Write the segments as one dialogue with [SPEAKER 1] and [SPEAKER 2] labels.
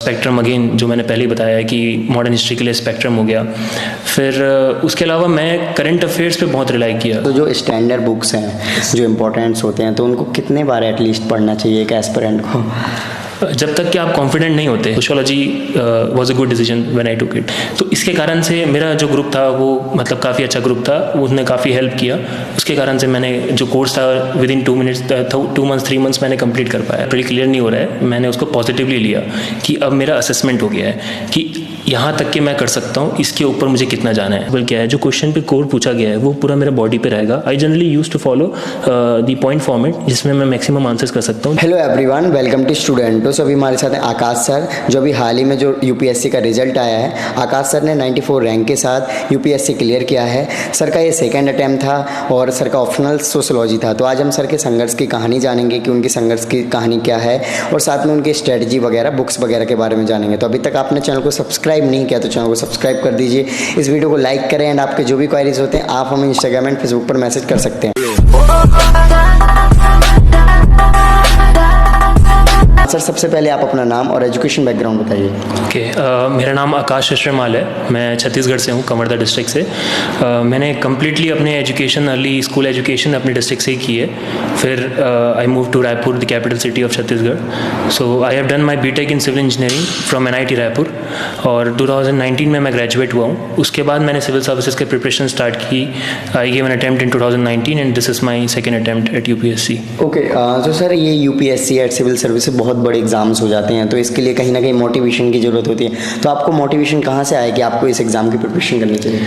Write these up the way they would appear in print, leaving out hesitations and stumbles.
[SPEAKER 1] Spectrum again जो मैंने पहले ही बताया है कि मॉडर्न हिस्ट्री के लिए स्पेक्ट्रम हो गया। फिर उसके अलावा मैं करंट अफेयर्स पे बहुत रिलाई किया।
[SPEAKER 2] तो जो स्टैंडर्ड बुक्स हैं जो इम्पोर्टेंट्स होते हैं तो उनको कितने बार एटलीस्ट पढ़ना चाहिए एक एस्पिरेंट को?
[SPEAKER 1] जब तक कि आप कॉन्फिडेंट नहीं होते। Sociology was a good decision when I took it. तो इसके कारण से मेरा जो ग्रुप था वो मतलब काफ़ी अच्छा ग्रुप था, उसने काफ़ी हेल्प किया। उसके कारण से मैंने जो कोर्स था विद इन 2 मंथ्स 3 मंथ्स मैंने कंप्लीट कर पाया। pretty क्लियर नहीं हो रहा है, मैंने उसको पॉजिटिवली लिया कि अब मेरा असेसमेंट हो गया है कि यहाँ तक कि मैं कर सकता हूँ, इसके ऊपर मुझे कितना जाना है। बल्कि क्या है, जो क्वेश्चन पे कोड पूछा गया है वो पूरा मेरा बॉडी पे रहेगा। I generally use to follow the point format जिसमें मैं मैक्सिमम आंसर्स कर सकता हूँ।
[SPEAKER 2] हेलो एवरीवन, वेलकम टू स्टूडेंटो। सो अभी हमारे साथ हैं आकाश सर, जो अभी हाल ही में जो यूपीएससी का रिजल्ट आया है। आकाश सर ने 94 रैंक के साथ यूपीएससी क्लियर किया है। सर का ये सेकंड अटैम्प्ट था और सर का ऑप्शनल सोशियोलॉजी था। तो आज हम सर के संघर्ष की कहानी जानेंगे कि उनकी संघर्ष की कहानी क्या है और साथ में उनकी स्ट्रेटजी वगैरह, बुक्स वगैरह के बारे में जानेंगे। तो अभी तक आपने चैनल को सब्सक्राइब नहीं किया तो चैनल को सब्सक्राइब कर दीजिए, इस वीडियो को लाइक करें एंड आपके जो भी क्वारीज होते हैं आप हमें इंस्टाग्राम एंड फेसबुक पर मैसेज कर सकते हैं। सर सबसे पहले आप अपना नाम और एजुकेशन बैकग्राउंड बताइए।
[SPEAKER 1] ओके, मेरा नाम आकाश अश्रमाल है। मैं छत्तीसगढ़ से हूँ, कवर्धा डिस्ट्रिक्ट से। मैंने कम्प्लीटली अपने एजुकेशन, अर्ली स्कूल एजुकेशन अपने डिस्ट्रिक्ट से ही की है। फिर I move to Raipur, the capital city of Chhattisgarh. So I have done my BTech in civil engineering from NIT Raipur और 2019 में मैं ग्रेजुएट हुआ हूँ। उसके बाद मैंने सिविल सर्विसेज के प्रिपरेशन स्टार्ट की। I gave an attempt in 2019 and this is my second attempt at UPSC।
[SPEAKER 2] Okay, तो सर ये यूपीएससी एट सिविल सर्विस बहुत बड़े एग्जाम्स हो जाते हैं, तो इसके लिए कहीं ना कहीं मोटिवेशन की ज़रूरत होती है। तो आपको मोटिवेशन कहाँ से आया कि आपको इस एग्ज़ाम की प्रिपरेशन करनी चाहिए?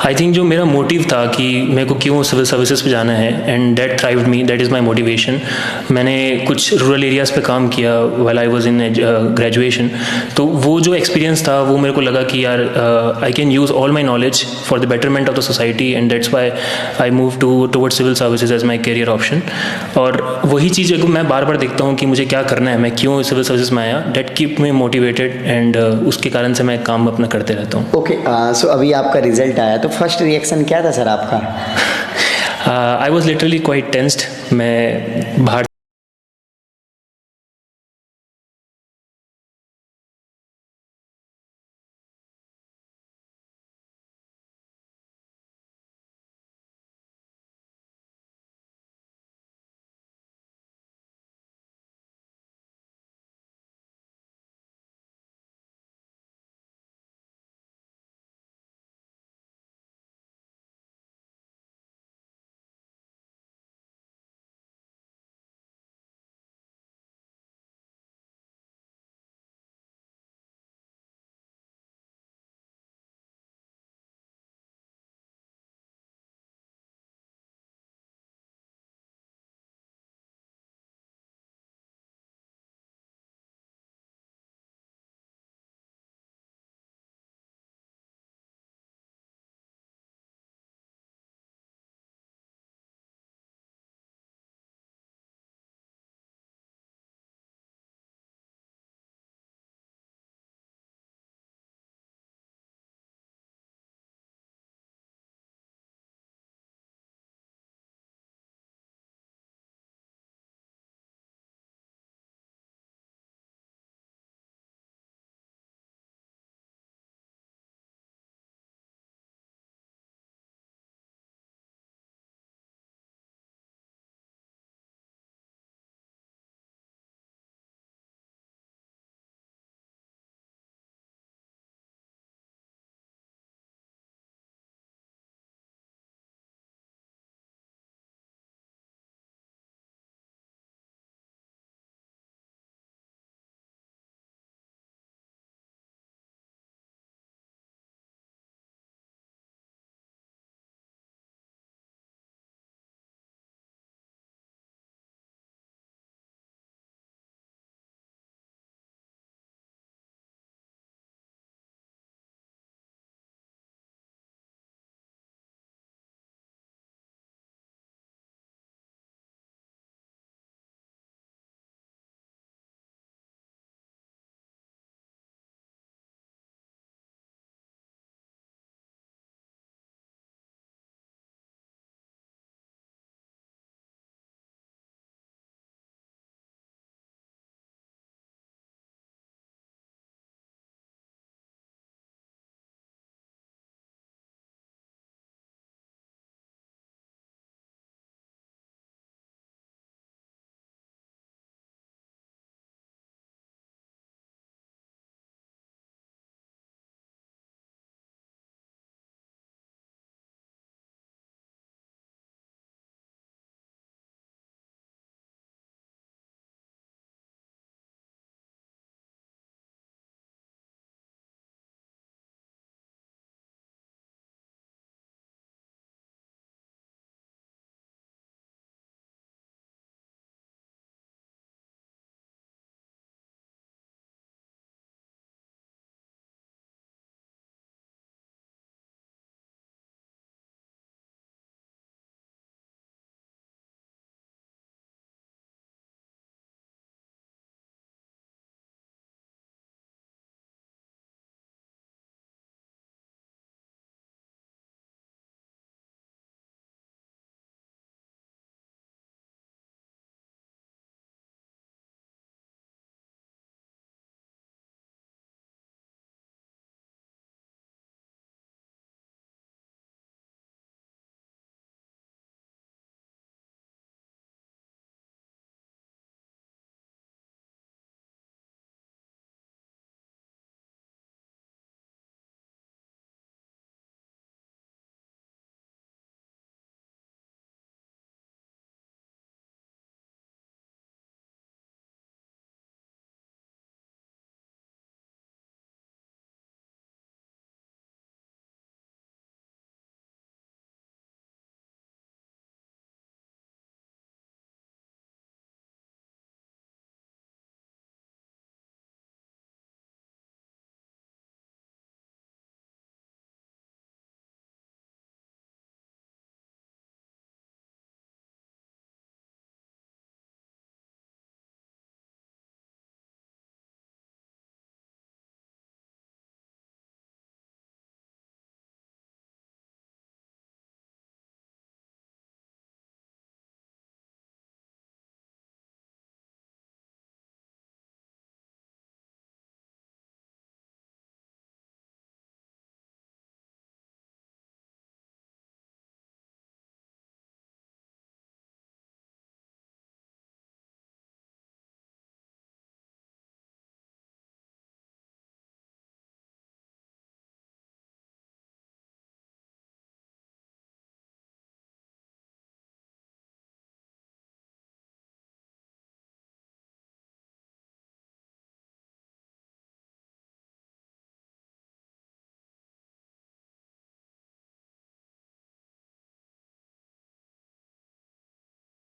[SPEAKER 1] आई थिंक जो मेरा मोटिव था कि मेरे को क्यों सिविल सर्विसेज पे जाना है and that thrived me, that is my motivation. मैंने कुछ रूरल एरियाज़ पे काम किया while I was in graduation. तो वो जो एक्सपीरियंस था वो मेरे को लगा कि यार I can use all my knowledge for the betterment of the society and that's why I move towards civil services as my career option. और वही चीज़ मैं बार बार देखता हूँ कि मुझे क्या करना है, मैं क्यों सिविल सर्विसेज में आया। That keep me motivated and उसके कारण से मैं काम अपना करते रहता हूँ।
[SPEAKER 2] ओके, सो अभी आपका रिजल्ट आया तो फर्स्ट रिएक्शन क्या था सर आपका?
[SPEAKER 1] I was literally quite tensed. मैं बाहर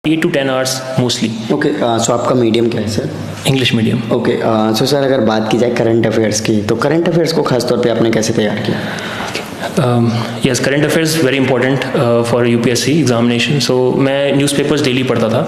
[SPEAKER 1] 8 to 10 hours मोस्टली।
[SPEAKER 2] ओके, सो आपका मीडियम क्या है sir?
[SPEAKER 1] English medium.
[SPEAKER 2] Okay, so sir अगर बात की जाए करंट अफेयर्स की, तो करंट अफेयर्स को खास तौर पे आपने कैसे तैयार किया?
[SPEAKER 1] Yes, current affairs very important for UPSC examination. So मैं न्यूज़पेपर्स डेली पढ़ता था।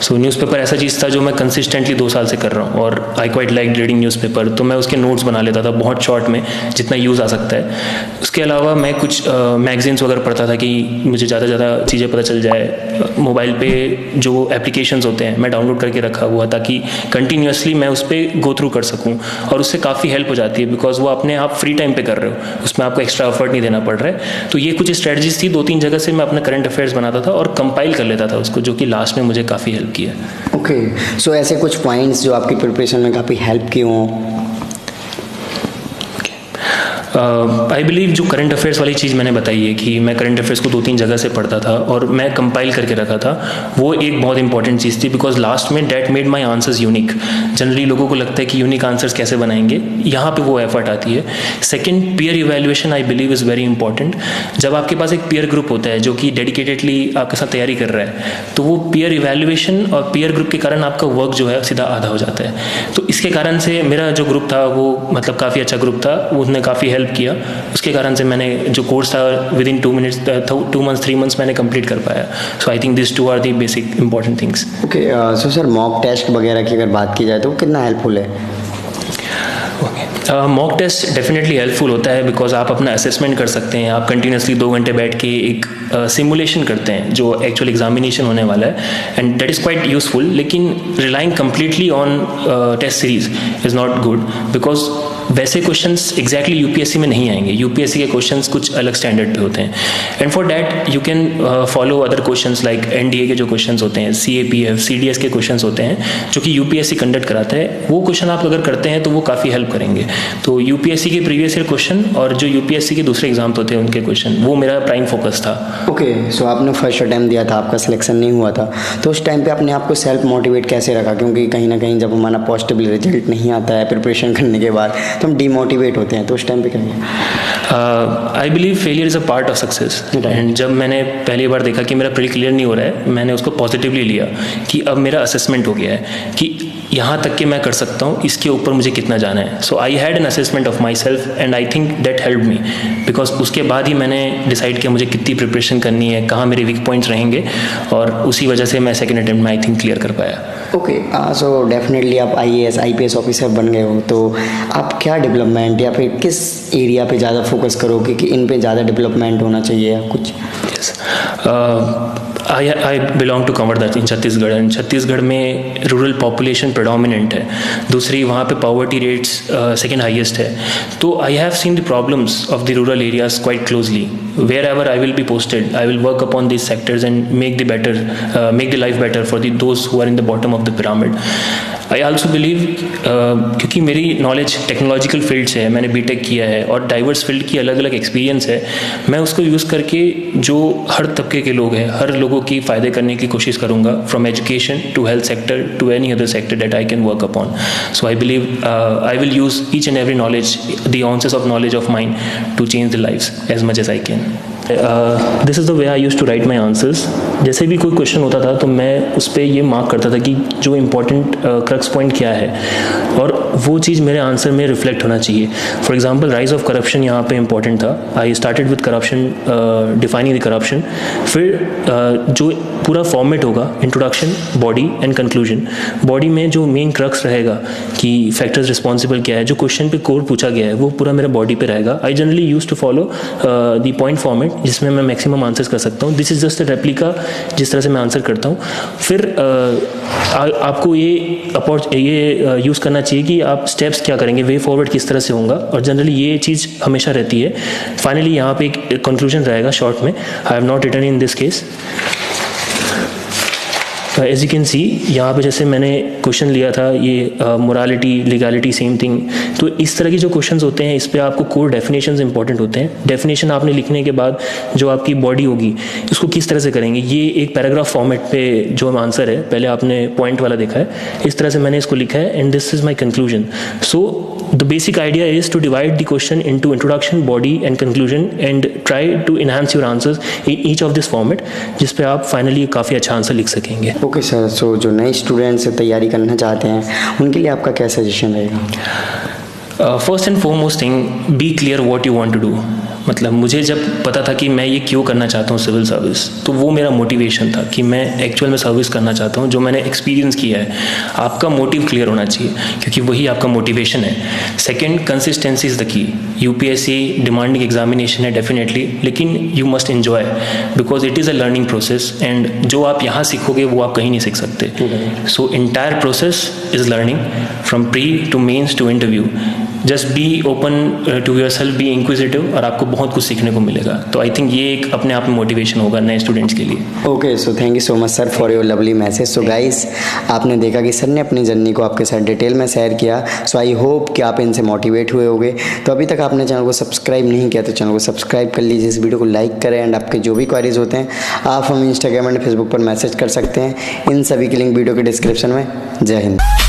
[SPEAKER 1] सो न्यूज़पेपर ऐसा चीज़ था जो मैं कंसिस्टेंटली 2 साल से कर रहा हूँ, और I quite like reading newspaper. तो मैं उसके नोट्स बना लेता था बहुत शॉर्ट में, जितना यूज़ आ सकता है। उसके अलावा मैं कुछ मैगजीन्स वगैरह पढ़ता था कि मुझे ज़्यादा से ज़्यादा चीज़ें पता चल जाए। मोबाइल पे जो एप्लीकेशंस होते हैं मैं डाउनलोड करके रखा हुआ, ताकि कंटिन्यूसली मैं उस पर गो थ्रू कर सकूँ, और उससे काफ़ी हेल्प हो जाती है, बिकॉज वो अपने आप फ्री टाइम पे कर रहे हो, उसमें आपको एक्स्ट्रा एफर्ट नहीं देना पड़ रहा है। तो ये कुछ स्ट्रेटजीज थी, 2-3 जगह से मैं अपना करंट अफेयर्स बनाता था और कंपाइल कर लेता था उसको, जो कि लास्ट में मुझे काफ़ी हेल्प किया।
[SPEAKER 2] ओके, सो ऐसे कुछ पॉइंट्स जो आपकी प्रिपरेशन में काफ़ी हेल्प किए हों?
[SPEAKER 1] आई बिलीव जो करंट अफेयर्स वाली चीज़ मैंने बताई है कि मैं करंट अफेयर्स को 2-3 जगह से पढ़ता था और मैं कंपाइल करके रखा था, वो एक बहुत इंपॉर्टेंट चीज़ थी, बिकॉज लास्ट में that made my answers unique. Generally लोगों को लगता है कि यूनिक आंसर्स कैसे बनाएंगे, यहाँ पे वो एफर्ट आती है। Second, peer evaluation I believe is very important. जब आपके पास एक पीयर ग्रुप होता है जो कि डेडिकेटेडली आपके साथ तैयारी कर रहा है, तो वो पीयर इवैल्यूएशन और पीयर ग्रुप के कारण आपका वर्क जो है सीधा आधा हो जाता है। तो इसके कारण से मेरा जो ग्रुप था वो मतलब काफ़ी अच्छा ग्रुप था, उसने काफ़ी हेल्प किया। उसके कारण से मैंने जो कोर्स था विद इन 2 मंथ्स 3 मंथ्स मैंने कंप्लीट कर पाया। So I think this 2 are the basic important things.
[SPEAKER 2] Okay, so sir mock test वगैरह की अगर बात की जाए तो कितना हेल्पफुल है?
[SPEAKER 1] मॉक टेस्ट डेफिनेटली हेल्पफुल होता है, बिकॉज आप अपना असेसमेंट कर सकते हैं। आप कंटिन्यूसली 2 घंटे बैठ के एक सिमुलेशन करते हैं जो एक्चुअल एग्जामिनेशन होने वाला है, and that is quite useful. लेकिन relying completely on test series is not good, because वैसे क्वेश्चंस एग्जैक्टली यूपीएससी में नहीं आएंगे। यूपीएससी के क्वेश्चंस कुछ अलग स्टैंडर्ड पे होते हैं, and for that you can follow other questions like NDA के जो क्वेश्चंस होते हैं, सीएपीएफ, सीडीएस के क्वेश्चंस होते हैं जो कि यूपीएससी कंडक्ट कराता है। वो क्वेश्चन आप अगर करते हैं तो वो काफ़ी हेल्प करेंगे। तो यूपीएससी के प्रीवियस ईयर क्वेश्चन और जो यूपीएससी के दूसरे एग्जाम होते हैं उनके क्वेश्चन, वो मेरा प्राइम फोकस था।
[SPEAKER 2] ओके, सो आपने फर्स्ट अटैम्प्ट दिया था, आपका सिलेक्शन नहीं हुआ था, तो उस टाइम पे अपने आप को सेल्फ मोटिवेट कैसे रखा? क्योंकि कहीं ना कहीं जब हमारा पॉजिटिव रिजल्ट नहीं आता है प्रिपरेशन करने के बाद, तो हम डीमोटिवेट होते हैं, तो उस टाइम पे क्या किया?
[SPEAKER 1] I believe failure is a part of success. And जब मैंने पहली बार देखा कि मेरा प्री क्लियर नहीं हो रहा है, मैंने उसको पॉजिटिवली लिया कि अब मेरा असेसमेंट हो गया है कि यहाँ तक कि मैं कर सकता हूँ, इसके ऊपर मुझे कितना जाना है। So I had an assessment of myself and I think that help me, because उसके बाद ही मैंने डिसाइड किया मुझे कितनी प्रिपरेशन करनी है, कहाँ मेरे वीक पॉइंट्स रहेंगे, और उसी वजह से मैं सेकेंड अटेम्प्ट में आई थिंक क्लियर कर पाया।
[SPEAKER 2] ओके, सो डेफिनेटली आप IAS IPS ऑफिसर बन गए हो, तो आप क्या डेवलपमेंट या फिर किस एरिया पे ज़्यादा फोकस करोगे कि इन पे ज़्यादा डेवलपमेंट होना चाहिए या कुछ?
[SPEAKER 1] Yes, I belong to Kanwardatt in Chhattisgarh, and Chhattisgarh में रूरल पॉपुलेशन प्रेडोमिनेंट है। दूसरी वहाँ पे पॉवर्टी रेट्स सेकेंड हाईएस्ट है। तो I have seen the problems of the rural areas quite closely. Wherever I will be posted, I will work upon these sectors and make the life better for those who are in the bottom of the pyramid. I also believe क्योंकि मेरी knowledge technological field से है, मैंने BTech किया है और diverse field की अलग अलग एक्सपीरियंस है, मैं उसको यूज़ करके जो हर तबके के लोग हैं, हर लोगों की फ़ायदे करने की कोशिश करूँगा, from education to health sector to any other sector that I can work upon. So I believe I will use each and every knowledge, the ounces of knowledge of mine to change the lives as much as I can. This is the way I use to write my answers. जैसे भी कोई question होता था तो मैं उस पर ये मार्क करता था कि जो इम्पोर्टेंट क्रक्स पॉइंट क्या है और वो चीज़ मेरे आंसर में रिफ्लेक्ट होना चाहिए. For example rise of corruption यहाँ पे इम्पॉर्टेंट था. I started with corruption, defining the corruption. फिर जो पूरा फॉर्मेट होगा, introduction, body and conclusion. Body में जो मेन क्रक्स रहेगा कि फैक्टर्स रिस्पॉन्सिबल क्या है, जो क्वेश्चन पे कोर पूछा गया है वो पूरा मेरा बॉडी पे रहेगा. I generally use to follow the point format जिसमें मैं मैक्सिमम आंसर्स कर सकता हूँ. This is just a replica जिस तरह से मैं आंसर करता हूँ. फिर आपको ये यूज़ करना चाहिए कि आप स्टेप्स क्या करेंगे, वे फॉरवर्ड किस तरह से होगा, और जनरली ये चीज़ हमेशा रहती है. फाइनली यहाँ पे एक कंक्लूजन रहेगा शॉर्ट में. I have not written in this case. As you can see यहाँ पे जैसे मैंने क्वेश्चन लिया था ये मोरालिटी, लीगैलिटी, सेम थिंग. तो इस तरह के जो क्वेश्चंस होते हैं इस पे आपको कोर डेफिनेशंस इंपॉर्टेंट होते हैं. डेफिनेशन आपने लिखने के बाद जो आपकी बॉडी होगी उसको किस तरह से करेंगे, ये एक पैराग्राफ फॉर्मेट पे जो आंसर है, पहले आपने पॉइंट वाला देखा है, इस तरह से मैंने इसको लिखा है and this is my conclusion. So the basic idea is to divide the question into introduction, body and conclusion and try to enhance your answers in each of this format, जिस पे आप finally काफ़ी अच्छा answer लिख सकेंगे.
[SPEAKER 2] Okay sir, सो जो नए students तैयारी करना चाहते हैं उनके लिए आपका क्या सजेशन रहेगा?
[SPEAKER 1] First and foremost thing, be clear what you want to do. मतलब मुझे जब पता था कि मैं ये क्यों करना चाहता हूँ सिविल सर्विस, तो वो मेरा मोटिवेशन था कि मैं एक्चुअल में सर्विस करना चाहता हूँ, जो मैंने एक्सपीरियंस किया है। आपका मोटिव क्लियर होना चाहिए क्योंकि वही आपका मोटिवेशन है। Second, consistency is the key. UPSC demanding examination है डेफिनेटली, लेकिन you must enjoy because it is a learning process and जो आप यहाँ सीखोगे वो आप कहीं नहीं सीख सकते। So entire process is learning from pre to mains to interview. Just be open to yourself, be inquisitive, और आपको बहुत कुछ सीखने को मिलेगा। तो आई थिंक ये एक अपने आप में मोटिवेशन होगा नए स्टूडेंट्स के लिए।
[SPEAKER 2] Okay, so thank you so much sir for your lovely message. So guys, आपने देखा कि सर ने अपनी जर्नी को आपके साथ डिटेल में शेयर किया। सो आई होप कि आप इनसे मोटिवेट हुए होंगे। तो अभी तक आपने चैनल को सब्सक्राइब नहीं किया तो चैनल को सब्सक्राइब कर लीजिए, इस वीडियो को लाइक करें एंड आपके जो भी क्वारीज होते हैं आप हमें इंस्टाग्राम एंड फेसबुक पर मैसेज कर सकते हैं। इन सभी की लिंक वीडियो के डिस्क्रिप्शन में। जय हिंद।